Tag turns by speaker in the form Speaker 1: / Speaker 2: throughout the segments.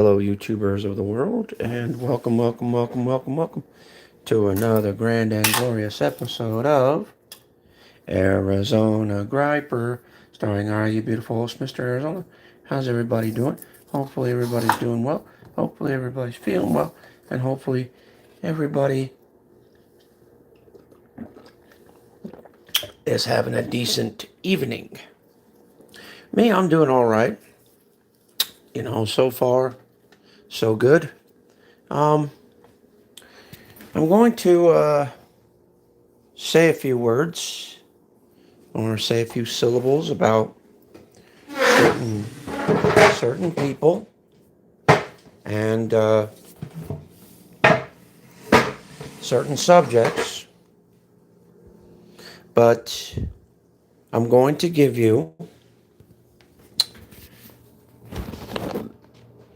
Speaker 1: YouTubers of the world, and welcome to another grand and glorious episode of Arizona Griper, starring our you beautiful host, Mr. Arizona. How's everybody doing? Hopefully everybody's doing well. Hopefully everybody's feeling well, and hopefully everybody is having a decent evening. Me, I'm doing all right. So far, so good. Um, I'm going to say a few words or say a few syllables about certain certain people and certain subjects, but I'm going to give you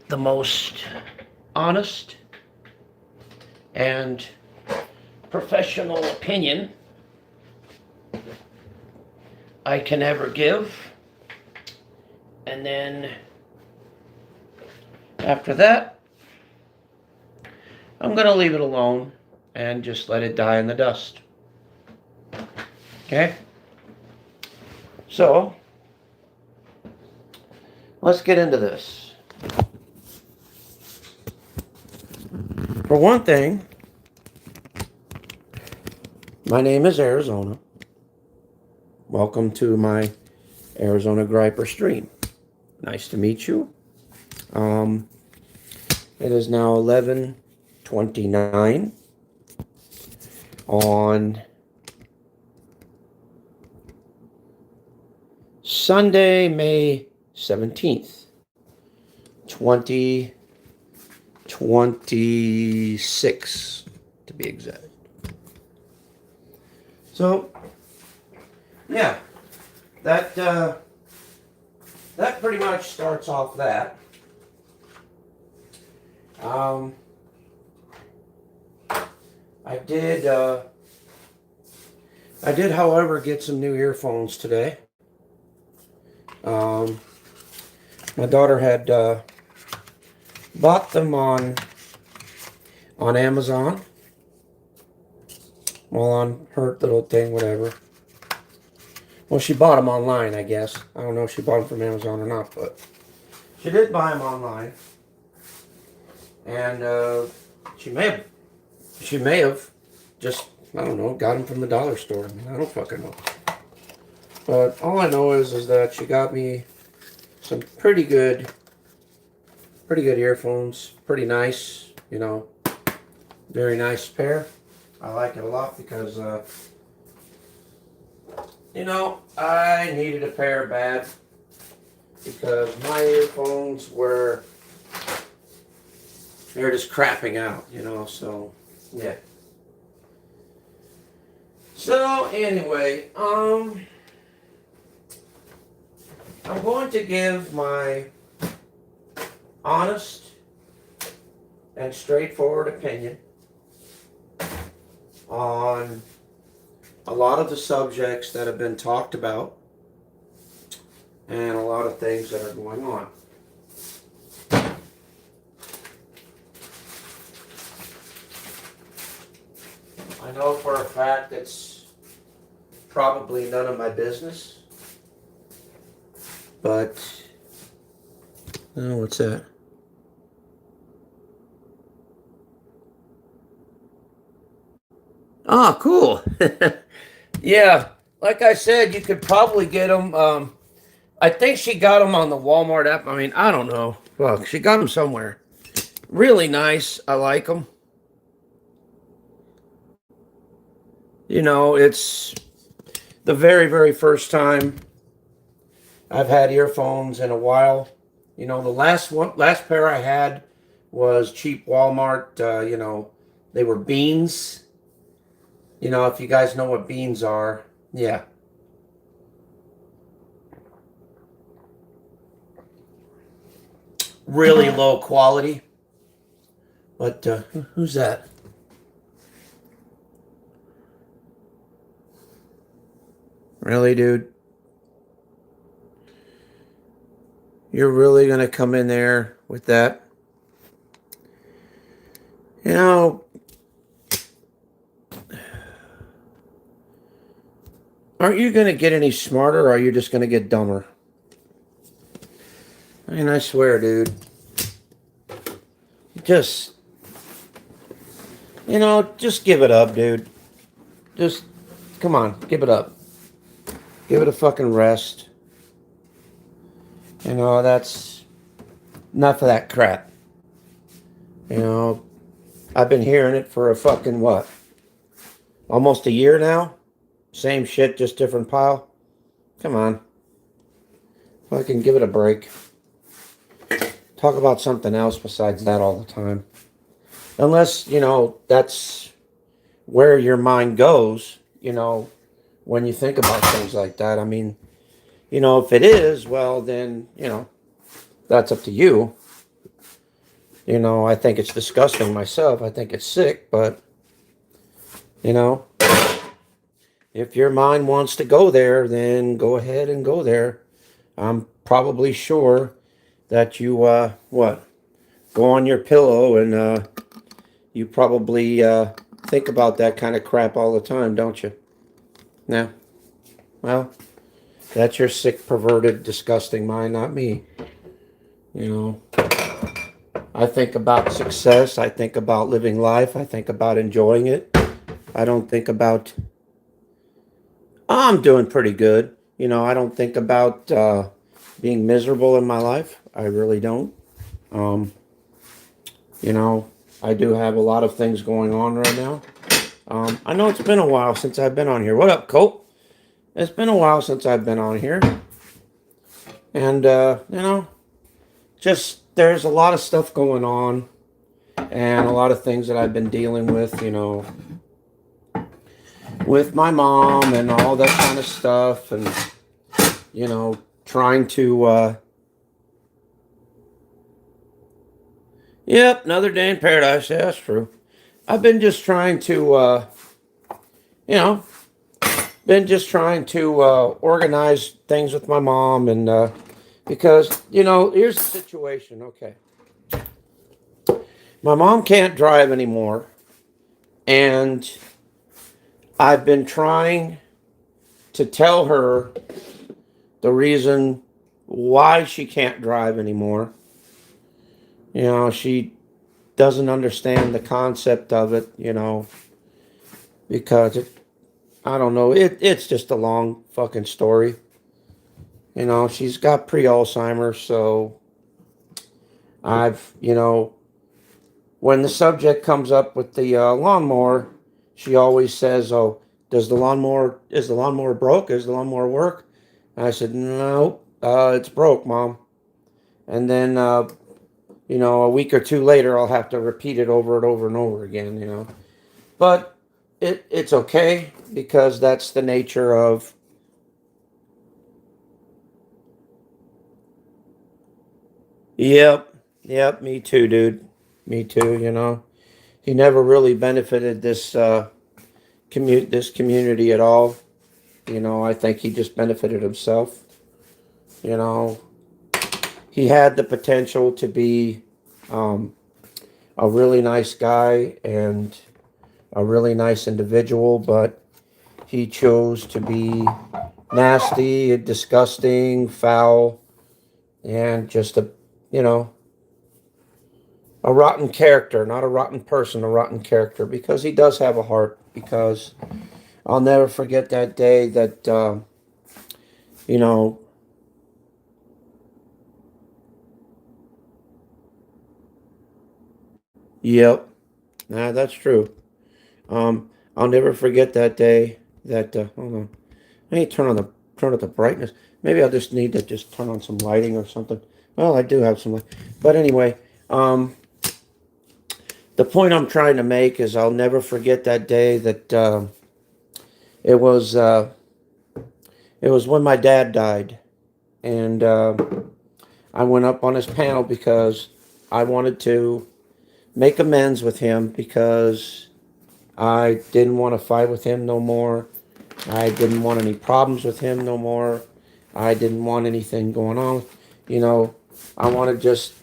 Speaker 1: the most honest and professional opinion I can ever give. And then after that, I'm going to leave it alone and just let it die in the dust. Okay? So, let's get into this. For one thing, my name is Arizona. Welcome to my Arizona Griper stream. Nice to meet you. It is now 11:29 on Sunday, May 17th, 2026 to be exact. So, yeah, that pretty much starts off that. I did, however, get some new earphones today. My daughter had bought them on Amazon. Well, on her little thing, whatever. Well, she bought them online, I guess. I don't know if she bought them from Amazon or not, but she did buy them online. And she may have just, I don't know, got them from the dollar store. I mean, I don't fucking know. But all I know is that she got me some pretty good earphones. Pretty nice, very nice pair. I like it a lot because, I needed a pair bad because my earphones they're just crapping out, so, yeah. So, anyway, I'm going to give my honest and straightforward opinion on a lot of the subjects that have been talked about and a lot of things that are going on. I know for a fact it's probably none of my business, but oh, what's that? Ah, cool. Yeah, like I said, you could probably get them. I think she got them on the Walmart app. I mean, I don't know. Well, she got them somewhere. Really nice. I like them. It's the very, very first time I've had earphones in a while. The last pair I had was cheap Walmart. They were Beans. If you guys know what Beans are, yeah. Really low quality. But who's that? Really, dude? You're really gonna come in there with that? You know, aren't you going to get any smarter, or are you just going to get dumber? I mean, I swear, dude. Just, just give it up, dude. Just, come on, give it up. Give it a fucking rest. That's enough of that crap. I've been hearing it for a fucking what? Almost a year now? Same shit, just different pile? Come on. Fucking give it a break. Talk about something else besides that all the time. Unless, that's where your mind goes, when you think about things like that. I mean, if it is, well, then, that's up to you. I think it's disgusting myself. I think it's sick, but, if your mind wants to go there, then go ahead and go there. I'm probably sure that you, go on your pillow and you probably think about that kind of crap all the time, don't you? Yeah. Well, that's your sick, perverted, disgusting mind, not me. I think about success. I think about living life. I think about enjoying it. I don't think about, I'm doing pretty good. I don't think about being miserable in my life. I really don't. Um, I do have a lot of things going on right now. I know it's been a while since I've been on here. What up, Colt? It's been a while since I've been on here. And, just there's a lot of stuff going on and a lot of things that I've been dealing with, with my mom and all that kind of stuff. And, trying to, yep, another day in paradise. Yeah, that's true. I've been just trying to, organize things with my mom and, because, here's the situation. Okay. My mom can't drive anymore. And I've been trying to tell her the reason why she can't drive anymore. She doesn't understand the concept of it, because I don't know, it's just a long fucking story. She's got pre-Alzheimer's, so I've, when the subject comes up with the lawnmower, she always says, "Oh, is the lawnmower broke? Does the lawnmower work?" And I said, "No, it's broke, Mom." And then, a week or two later, I'll have to repeat it over and over and over again, But it's okay because that's the nature of. Yep, me too, dude. Me too. He never really benefited this community at all. I think he just benefited himself. You know, he had the potential to be um, a really nice guy and a really nice individual, but he chose to be nasty, disgusting, foul, and just you know, a rotten character, not a rotten person, a rotten character, because he does have a heart. Because I'll never forget that day that, you know, yep, nah, that's true. I'll never forget that day that, hold on, I need to turn up the brightness. Maybe I'll just need to just turn on some lighting or something. Well, I do have some light. But anyway, the point I'm trying to make is I'll never forget that day that, it was, uh, it was when my dad died. And, I went up on his panel because I wanted to make amends with him because I didn't want to fight with him no more. I didn't want any problems with him no more. I didn't want anything going on. You know, I wanted just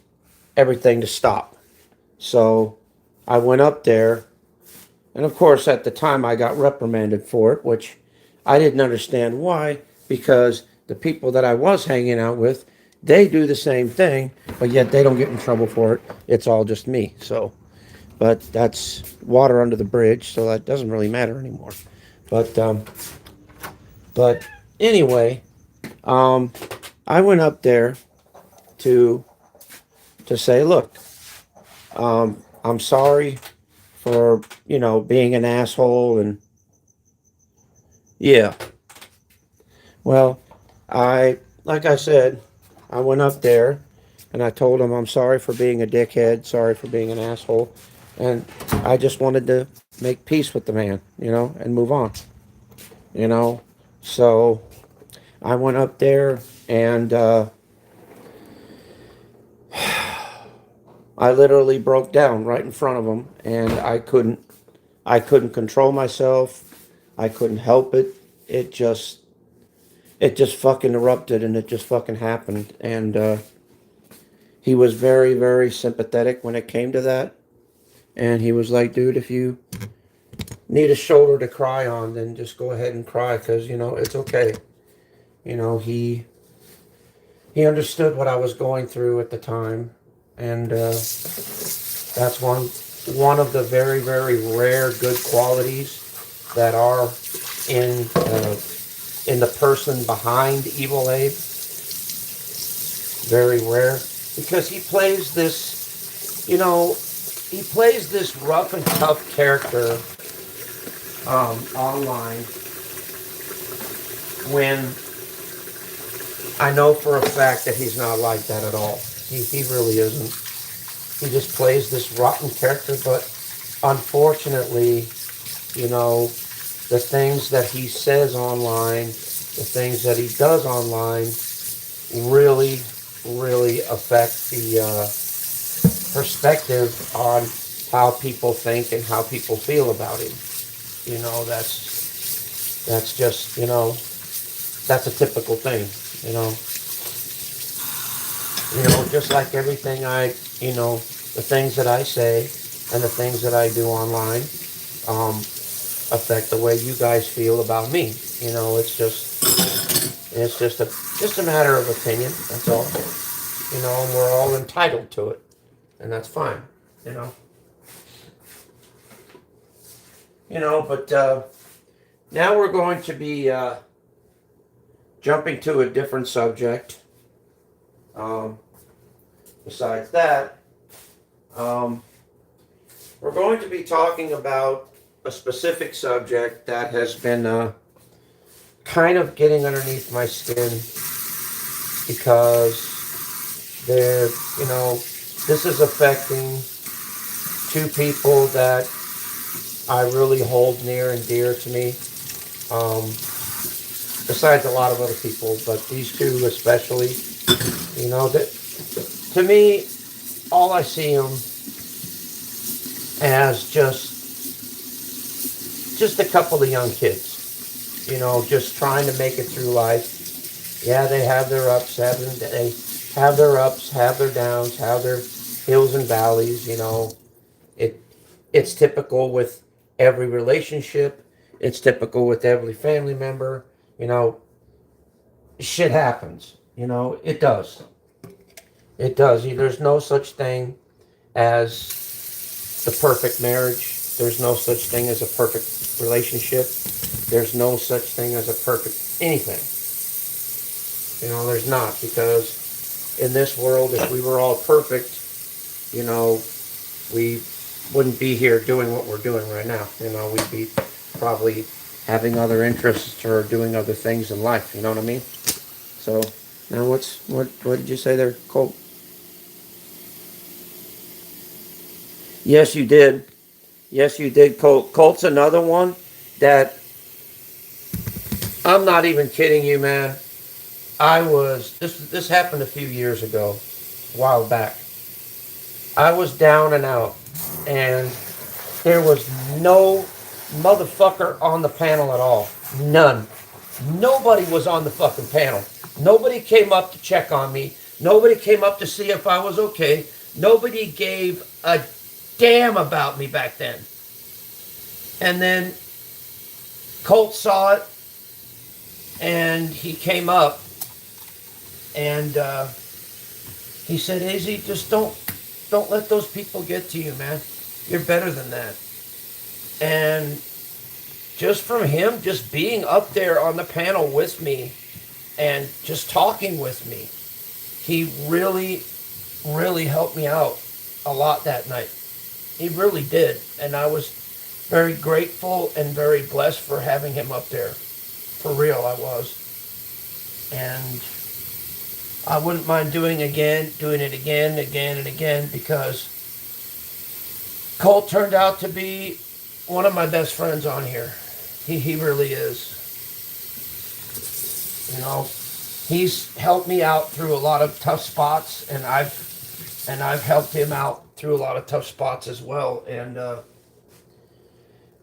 Speaker 1: everything to stop. So I went up there, and of course, at the time, I got reprimanded for it, which I didn't understand why, because the people that I was hanging out with, they do the same thing, but yet they don't get in trouble for it. It's all just me. So, but that's water under the bridge, so that doesn't really matter anymore. But but anyway, um, I went up there to say, look, I'm sorry for being an asshole, and yeah, well, I like I said, I went up there and I told him I'm sorry for being a dickhead, sorry for being an asshole, and I just wanted to make peace with the man, and move on, you know. So I went up there and I literally broke down right in front of him, and I couldn't control myself. I couldn't help it. It just fucking erupted, and it just fucking happened. And he was very, very sympathetic when it came to that. And he was like, dude, if you need a shoulder to cry on, then just go ahead and cry, because it's okay. He understood what I was going through at the time, and that's one of the very, very rare good qualities that are in the person behind Evil Abe. Very rare, because he plays this rough and tough character online, when I know for a fact that he's not like that at all. He really isn't. He just plays this rotten character, but unfortunately, the things that he says online, the things that he does online, really, really affect the perspective on how people think and how people feel about him. That's just, that's a typical thing, you know. Just like everything the things that I say and the things that I do online affect the way you guys feel about me. It's just a matter of opinion. That's all. And we're all entitled to it, and that's fine. You know. But now we're going to be jumping to a different subject. Besides that, we're going to be talking about a specific subject that has been kind of getting underneath my skin, because this is affecting two people that I really hold near and dear to me. Besides a lot of other people, but these two especially. That to me, all I see them as just a couple of young kids. Just trying to make it through life. Yeah, they have their ups, have their downs, have their hills and valleys. It's typical with every relationship. It's typical with every family member. Shit happens. It does. It does. There's no such thing as the perfect marriage. There's no such thing as a perfect relationship. There's no such thing as a perfect anything. There's not, because in this world, if we were all perfect, we wouldn't be here doing what we're doing right now. We'd be probably having other interests or doing other things in life. You know what I mean? So now what did you say there, Colt? Yes, you did. Yes, you did, Colt. Colt's another one that I'm not even kidding you, man. This happened a few years ago, a while back. I was down and out, and there was no motherfucker on the panel at all. None. Nobody was on the fucking panel. Nobody came up to check on me. Nobody came up to see if I was okay. Nobody gave a damn about me back then. And then Colt saw it, and he came up, and he said, "Az, just don't let those people get to you, man. You're better than that." And just from him just being up there on the panel with me and just talking with me, he really, really helped me out a lot that night. He really did. And I was very grateful and very blessed for having him up there. For real, I was. And I wouldn't mind doing it again, and again, because Colt turned out to be one of my best friends on here. He really is. You know, he's helped me out through a lot of tough spots, and I've helped him out through a lot of tough spots as well. And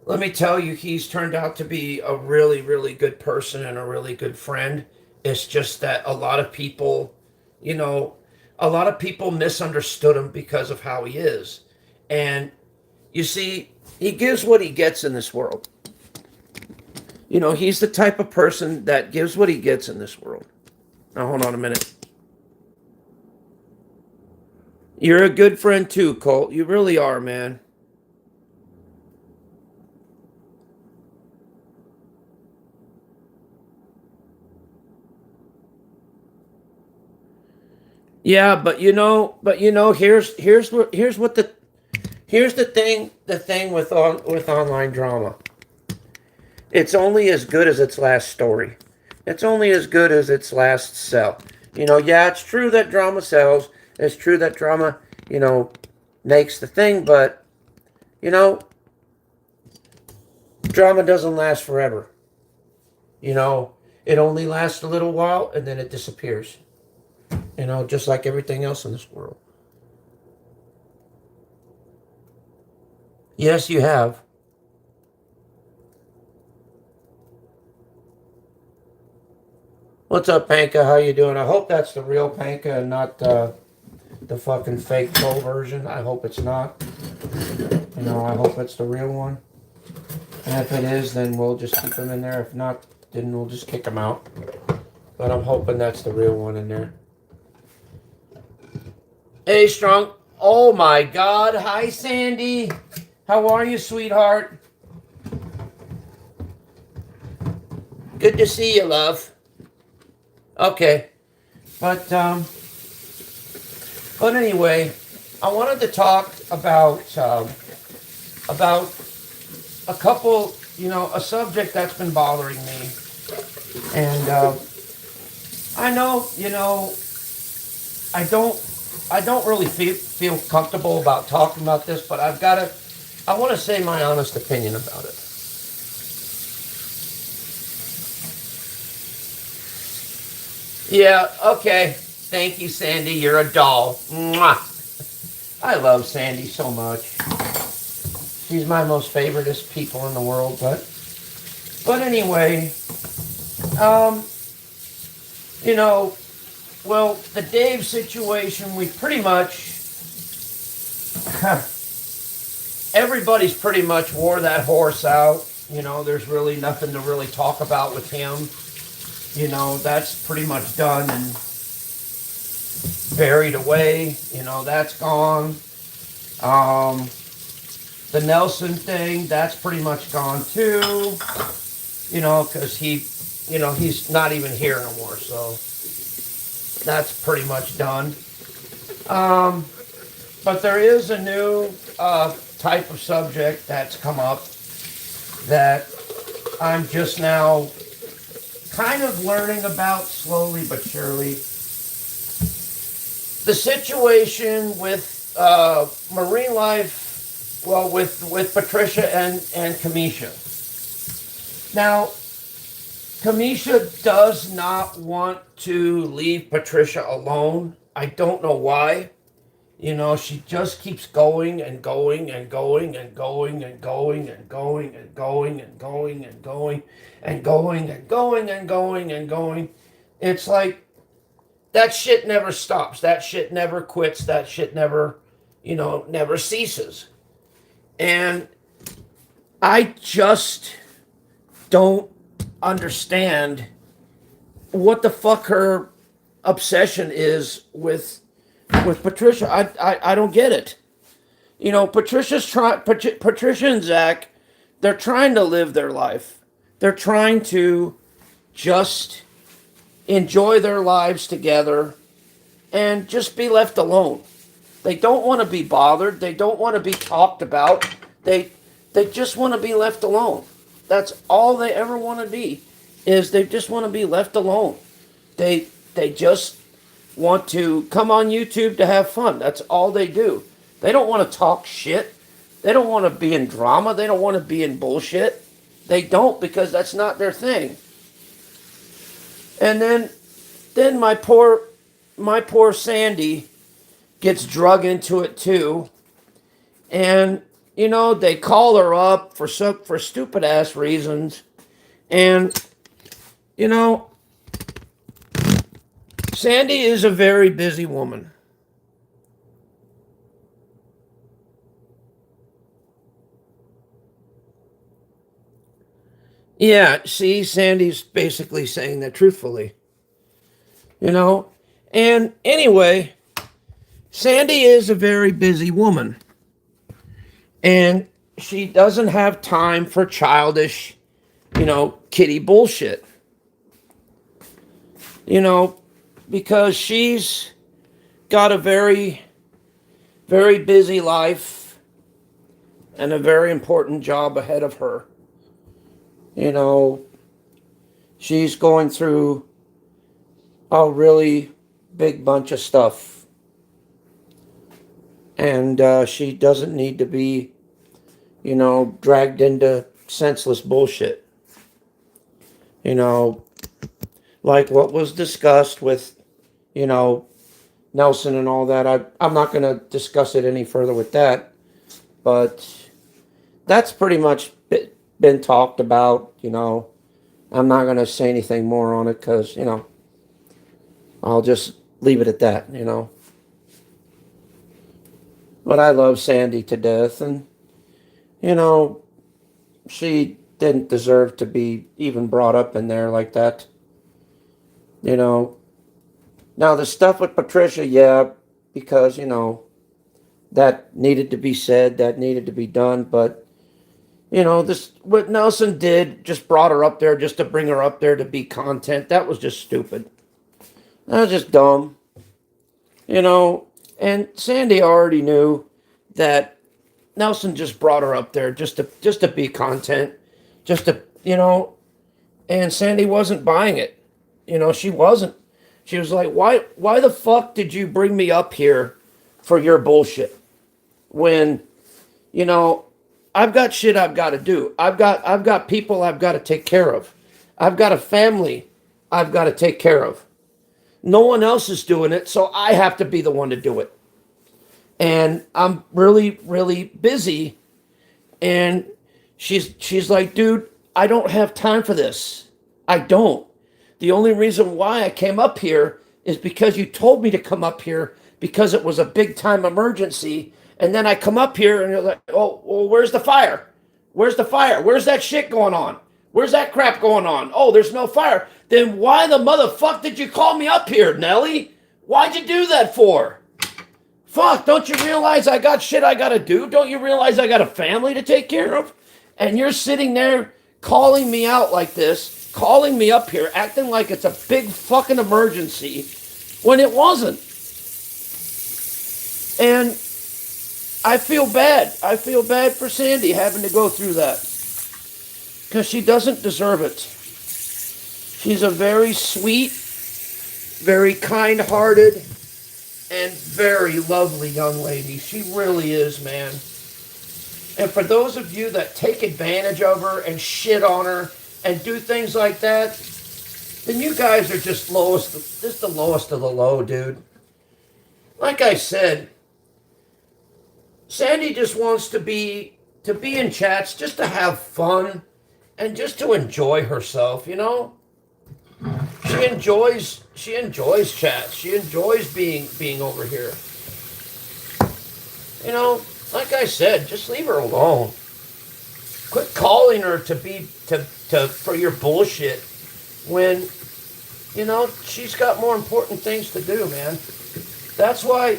Speaker 1: let me tell you, he's turned out to be a really, really good person and a really good friend. It's just that a lot of people, a lot of people misunderstood him because of how he is. And you see, he gives what he gets in this world. He's the type of person that gives what he gets in this world. Now, hold on a minute. You're a good friend too, Colt. You really are, man. Yeah, but here's the thing with online drama. It's only as good as its last story. It's only as good as its last sell. Yeah, it's true that drama sells. It's true that drama, makes the thing, but, drama doesn't last forever. It only lasts a little while and then it disappears. Just like everything else in this world. Yes, you have. What's up, Panka? How you doing? I hope that's the real Panka and not the fucking fake troll version. I hope it's not. I hope it's the real one. And if it is, then we'll just keep him in there. If not, then we'll just kick him out. But I'm hoping that's the real one in there. Hey, Strong. Oh, my God. Hi, Sandy. How are you, sweetheart? Good to see you, love. Okay. But anyway, I wanted to talk about a couple, a subject that's been bothering me. And I know, I don't really feel comfortable about talking about this, but I want to say my honest opinion about it. Yeah, okay. Thank you, Sandy. You're a doll. Mwah. I love Sandy so much. She's my most favoriteest people in the world, but anyway, well, the Dave situation, we pretty much, everybody's pretty much wore that horse out. There's really nothing to really talk about with him. That's pretty much done and buried away. That's gone. The Nelson thing, that's pretty much gone too. Because he's not even here no more. So that's pretty much done. But there is a new type of subject that's come up that I'm just now kind of learning about slowly but surely. The situation with marine life, well, with Patricia and Kamisha. Now, Kamisha does not want to leave Patricia alone. I don't know why. She just keeps going and going and going and going and going and going and going and going and going and going and going and going and going. It's like that shit never stops. That shit never quits. That shit never, never ceases. And I just don't understand what the fuck her obsession is with Patricia. I don't get it. You know, Patricia and Zach, they're trying to live their life. They're trying to just enjoy their lives together and just be left alone. They don't want to be bothered. They don't want to be talked about. They they just want to be left alone. That's all they ever want to be, is they just want to be left alone. They just want to come on YouTube to have fun. That's all they do. They don't want to talk shit. They don't want to be in drama. They don't want to be in bullshit. They don't, because that's not their thing. And then my poor Sandy gets drug into it too. And you know, they call her up for stupid ass reasons. And you know, Sandy is a very busy woman. Yeah, see, Sandy's basically saying that truthfully. You know? And anyway, Sandy is a very busy woman. And she doesn't have time for childish, kiddie bullshit. Because she's got a very, very busy life and a very important job ahead of her. She's going through a really big bunch of stuff. And she doesn't need to be, dragged into senseless bullshit. Like what was discussed with, Nelson and all that. I'm not going to discuss it any further with that. But that's pretty much been talked about, I'm not going to say anything more on it because, I'll just leave it at that, But I love Sandy to death, and, she didn't deserve to be even brought up in there like that. Now the stuff with Patricia, yeah, because, that needed to be said, that needed to be done, but this what Nelson did, just brought her up there just to bring her up there to be content. That was just stupid. That was just dumb. And Sandy already knew that Nelson just brought her up there just to be content. Just to, and Sandy wasn't buying it. She wasn't. She was like, why the fuck did you bring me up here for your bullshit? When, I've got shit I've got to do. I've got people I've got to take care of. I've got a family I've got to take care of. No one else is doing it, so I have to be the one to do it. And I'm really, really busy. And she's like, dude, I don't have time for this. I don't. The only reason why I came up here is because you told me to come up here because it was a big time emergency. And then I come up here and you're like, oh, well, where's the fire? Where's the fire? Where's that shit going on? Where's that crap going on? Oh, there's no fire. Then why the motherfucker did you call me up here, Nelly? Why'd you do that for? Fuck, don't you realize I got shit I gotta do? Don't you realize I got a family to take care of? And you're sitting there calling me out like this, calling me up here, acting like it's a big fucking emergency when it wasn't. And I feel bad. I feel bad for Sandy having to go through that. Because she doesn't deserve it. She's a very sweet, very kind-hearted, and very lovely young lady. She really is, man. And for those of you that take advantage of her and shit on her and do things like that, then you guys are just the lowest of the low, dude. Like I said, Sandy just wants to be in chats just to have fun and just to enjoy herself, She enjoys chats. She enjoys being over here. Like I said, just leave her alone. Quit calling her to for your bullshit when she's got more important things to do, man. That's why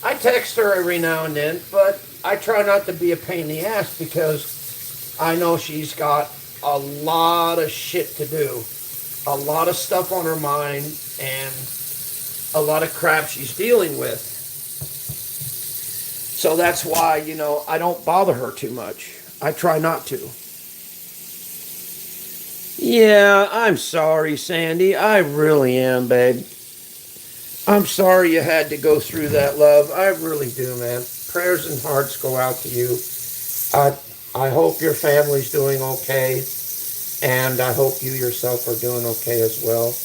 Speaker 1: I text her every now and then, but I try not to be a pain in the ass because I know she's got a lot of shit to do, a lot of stuff on her mind, and a lot of crap she's dealing with. So that's why, I don't bother her too much. I try not to. Yeah, I'm sorry, Sandy. I really am, babe. I'm sorry you had to go through that, love. I really do, man. Prayers and hearts go out to you. I I hope your family's doing okay, and I hope you yourself are doing okay as well.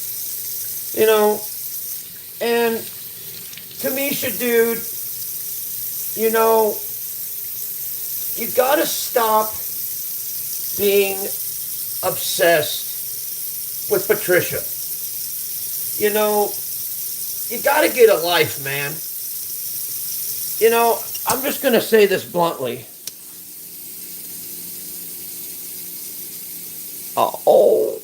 Speaker 1: You know, and Kamisha, dude, you know, you gotta stop being obsessed with Patricia. You know, you gotta get a life, man. I'm just gonna say this bluntly. Oh.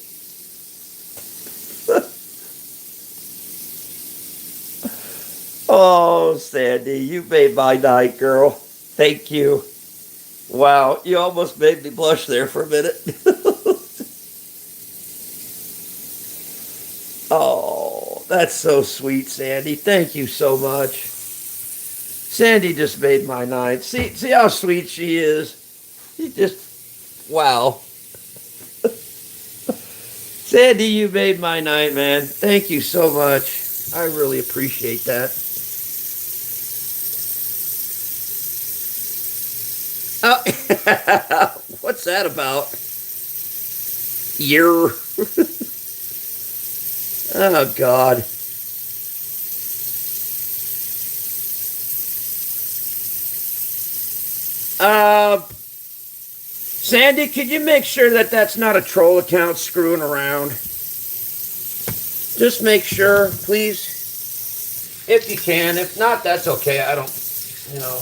Speaker 1: Oh, Sandy, you made my night, girl. Thank you. Wow, you almost made me blush there for a minute. Oh, that's so sweet, Sandy. Thank you so much. Sandy just made my night. See how sweet she is. She just, wow. Sandy, you made my night, man. Thank you so much. I really appreciate that. Oh, what's that about? Year. Oh, God. Sandy, could you make sure that that's not a troll account screwing around? Just make sure, please. If you can. If not, that's okay. I don't, you know.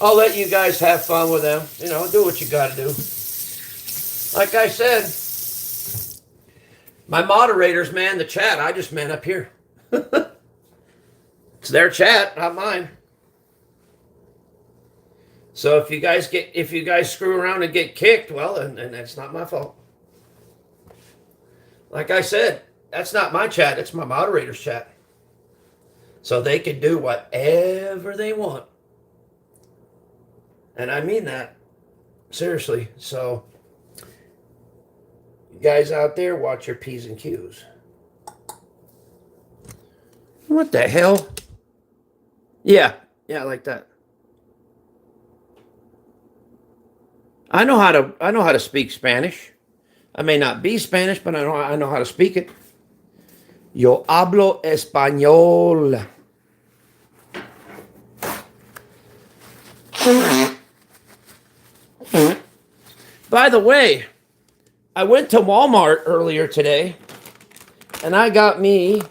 Speaker 1: I'll let you guys have fun with them. Do what you gotta do. Like I said, my moderators man the chat. I just man up here. It's their chat, not mine. So if you guys screw around and get kicked, well, then that's not my fault. Like I said, that's not my chat. It's my moderator's chat. So they can do whatever they want. And I mean that. Seriously. So, you guys out there, watch your P's and Q's. What the hell? Yeah, like that. I know how to speak Spanish. I may not be Spanish, but I know how to speak it. Yo hablo español. By the way, I went to Walmart earlier today, and I got me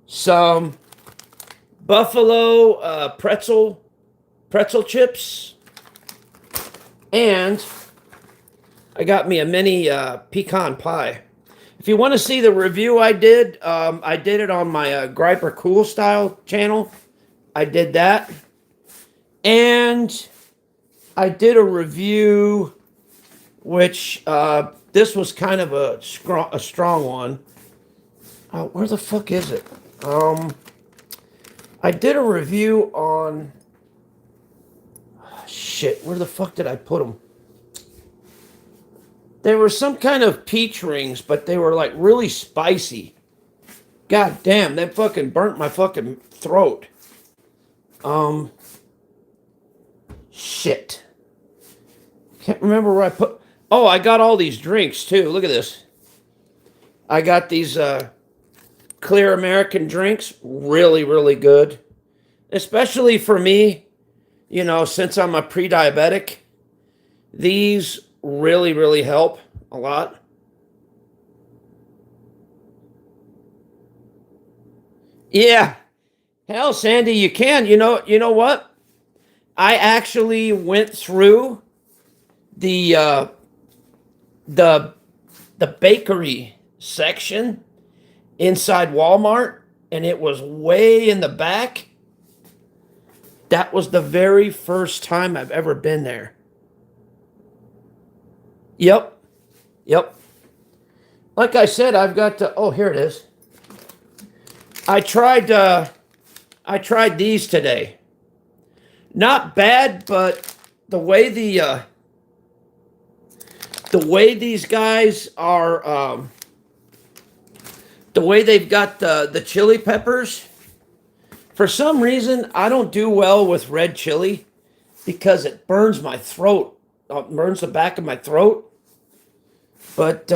Speaker 1: some buffalo pretzel chips, and I got me a mini pecan pie. If you want to see the review I did it on my Griper Cool Style channel. I did that, and I did a review, which this was kind of a strong one. Where the fuck is it? I did a review on... shit, where the fuck did I put them? They were some kind of peach rings, but they were like really spicy. God damn, that fucking burnt my fucking throat. Shit. Can't remember where I put... Oh, I got all these drinks too. Look at this. I got these clear American drinks. Really, really good. Especially for me, since I'm a pre-diabetic. These really, really help a lot. Yeah. Hell, Sandy, you can. You know what? I actually went through the uh, the the bakery section inside Walmart, and it was way in the back. That was the very first time I've ever been there. Yep, yep. Like I said, I've got to. Oh, here it is. I tried. I tried these today. Not bad, but the way the way these guys are, the way they've got the chili peppers. For some reason, I don't do well with red chili because it burns my throat. It burns the back of my throat. But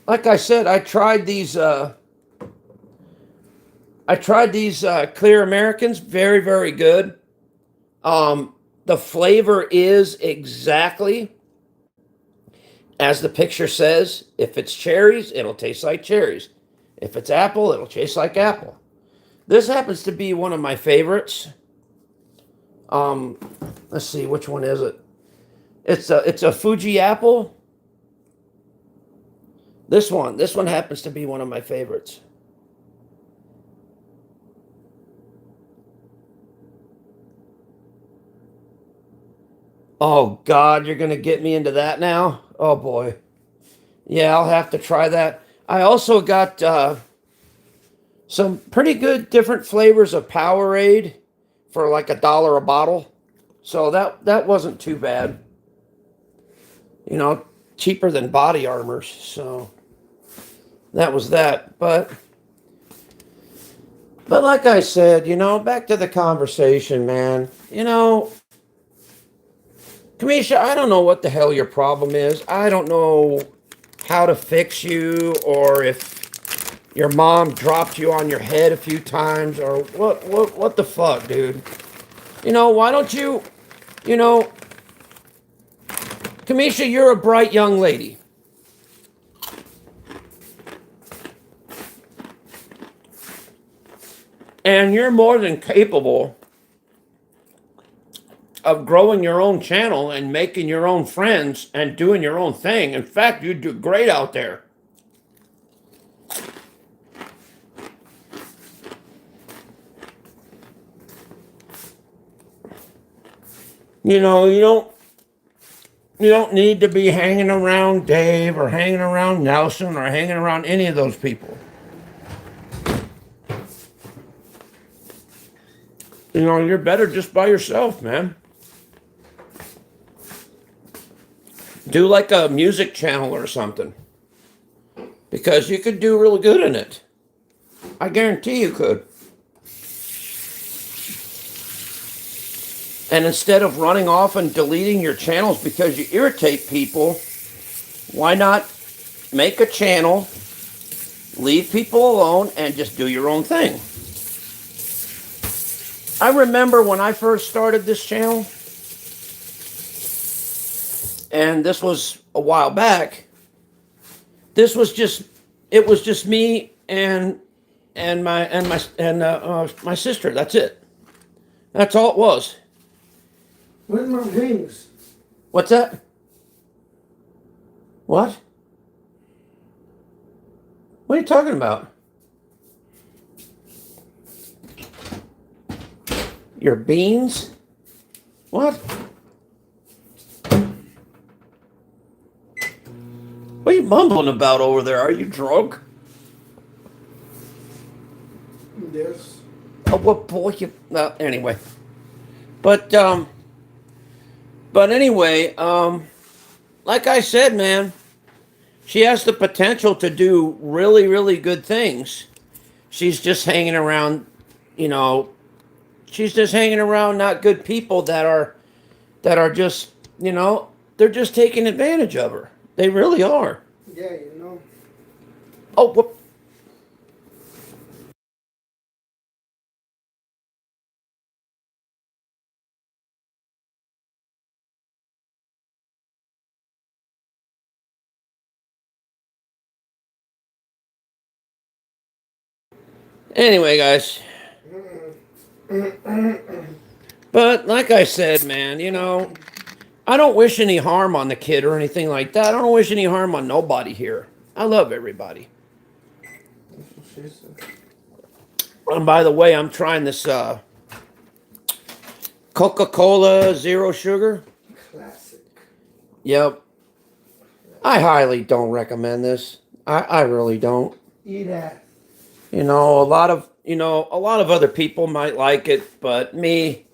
Speaker 1: like I said, I tried these. I tried these Clear Americans. Very, very good. The flavor is exactly as the picture says. If it's cherries, it'll taste like cherries. If it's apple, it'll taste like apple. This happens to be one of my favorites. Um, let's see, which one is it? It's a Fuji apple. This one happens to be one of my favorites. Oh God, you're gonna get me into that now? Oh boy. Yeah, I'll have to try that. I also got some pretty good different flavors of Powerade for like $1 a bottle. So that wasn't too bad. You know, cheaper than body armors. So that was that. But like I said, back to the conversation, man. Kamisha, I don't know what the hell your problem is. I don't know how to fix you, or if your mom dropped you on your head a few times, or what the fuck, dude. Why don't you, you know, Kamisha, you're a bright young lady. And you're more than capable of growing your own channel and making your own friends and doing your own thing. In fact, you do great out there. You know, you don't need to be hanging around Dave or hanging around Nelson or hanging around any of those people. You're better just by yourself, man. Do like a music channel or something. Because you could do really good in it. I guarantee you could. And instead of running off and deleting your channels because you irritate people, why not make a channel, leave people alone, and just do your own thing? I remember when I first started this channel, and this was a while back. It was just me and my sister. That's it. That's all it was.
Speaker 2: Where's my wings?
Speaker 1: What's that? What? What are you talking about? Your beans? What? What are you mumbling about over there? Are you drunk?
Speaker 2: Yes.
Speaker 1: Oh, what boy? Anyway. But anyway, like I said, man, she has the potential to do really, really good things. She's just hanging around, you know, she's just hanging around not good people that are just, they're just taking advantage of her. They really are.
Speaker 2: Yeah, you know.
Speaker 1: Oh, whoop. Anyway, guys, But like I said, man, you know, I don't wish any harm on the kid or anything like that. I don't wish any harm on nobody here. I love everybody.
Speaker 2: She said,
Speaker 1: And by the way, I'm trying this Coca-Cola Zero Sugar.
Speaker 2: classic.
Speaker 1: Yep. I highly don't recommend this. I really don't.
Speaker 2: Eat that.
Speaker 1: You know, a lot of other people might like it, but me,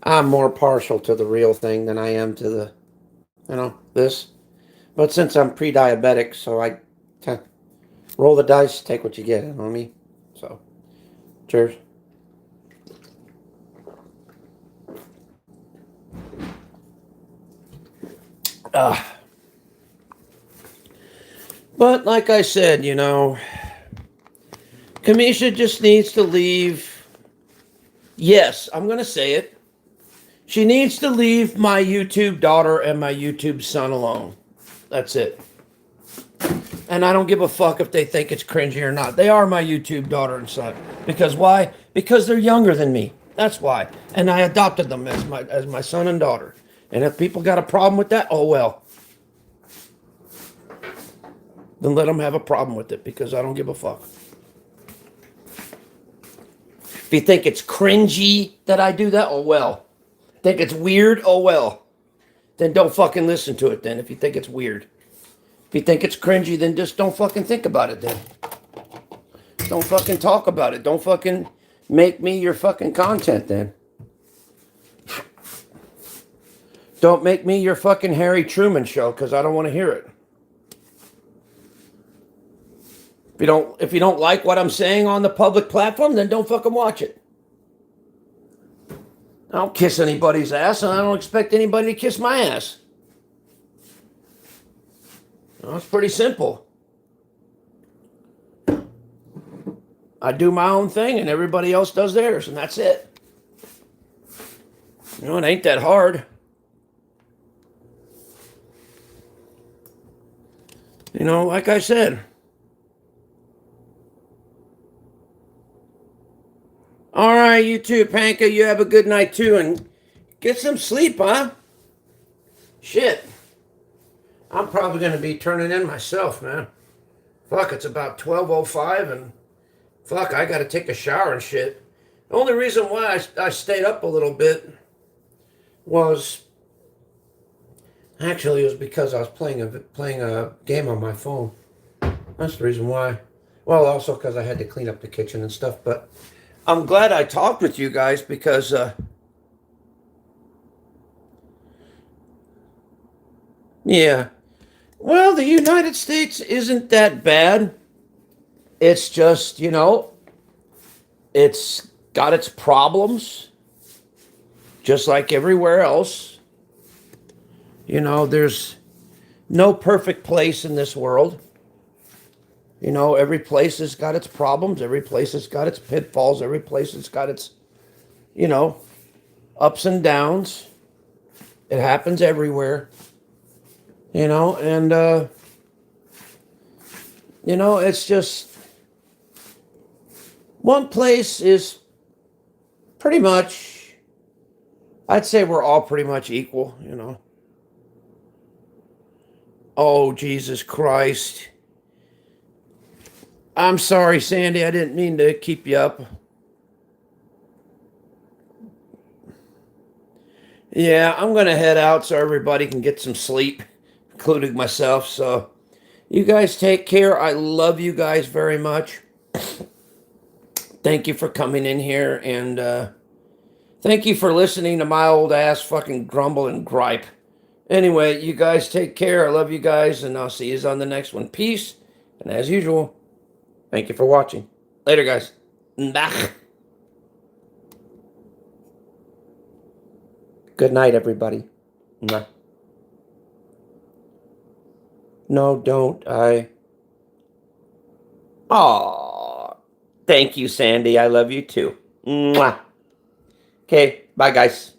Speaker 1: I'm more partial to the real thing than I am to the, this. But since I'm pre-diabetic, so I roll the dice, take what you get, you know what I mean? So, cheers. But like I said, you know, Kamisha just needs to leave. Yes, I'm going to say it. She needs to leave my YouTube daughter and my YouTube son alone. That's it. And I don't give a fuck if they think it's cringy or not. They are my YouTube daughter and son. Because why? Because they're younger than me. That's why. And I adopted them as my son and daughter. And if people got a problem with that, oh well. Then let them have a problem with it because I don't give a fuck. If you think it's cringy that I do that, oh well. Think it's weird, oh well. Then don't fucking listen to it then if you think it's weird. If you think it's cringy, then just don't fucking think about it then. Don't fucking talk about it. Don't fucking make me your fucking content then. Don't make me your fucking Harry Truman show because I don't want to hear it. If you don't like what I'm saying on the public platform, then don't fucking watch it. I don't kiss anybody's ass, and I don't expect anybody to kiss my ass. Well, it's pretty simple. I do my own thing, and everybody else does theirs, and that's it. You know, it ain't that hard. You know, like I said. All right, you too, Panka. You have a good night too, and get some sleep, huh? Shit. I'm probably going to be turning in myself, man. Fuck, it's about 12:05, and fuck, I got to take a shower and shit. The only reason why I stayed up a little bit was actually it was because I was playing a game on my phone. That's the reason why. Well, also because I had to clean up the kitchen and stuff, but I'm glad I talked with you guys because yeah. Well, the United States isn't that bad. It's just, you know, it's got its problems just like everywhere else. You know, there's no perfect place in this world. You know, every place has got its problems. Every place has got its pitfalls. Every place has got its, you know, ups and downs. It happens everywhere. You know, and, you know, it's just one place is pretty much, I'd say we're all pretty much equal, you know. Oh, Jesus Christ. I'm sorry, Sandy. I didn't mean to keep you up. Yeah, I'm going to head out so everybody can get some sleep, including myself. So you guys take care. I love you guys very much. Thank you for coming in here. And thank you for listening to my old ass fucking grumble and gripe. Anyway, you guys take care. I love you guys. And I'll see you on the next one. Peace. And as usual, thank you for watching. Later, guys. Bye. Good night, everybody. Mwah. No, don't. Aw. Thank you, Sandy. I love you too. Mwah. Okay, bye, guys.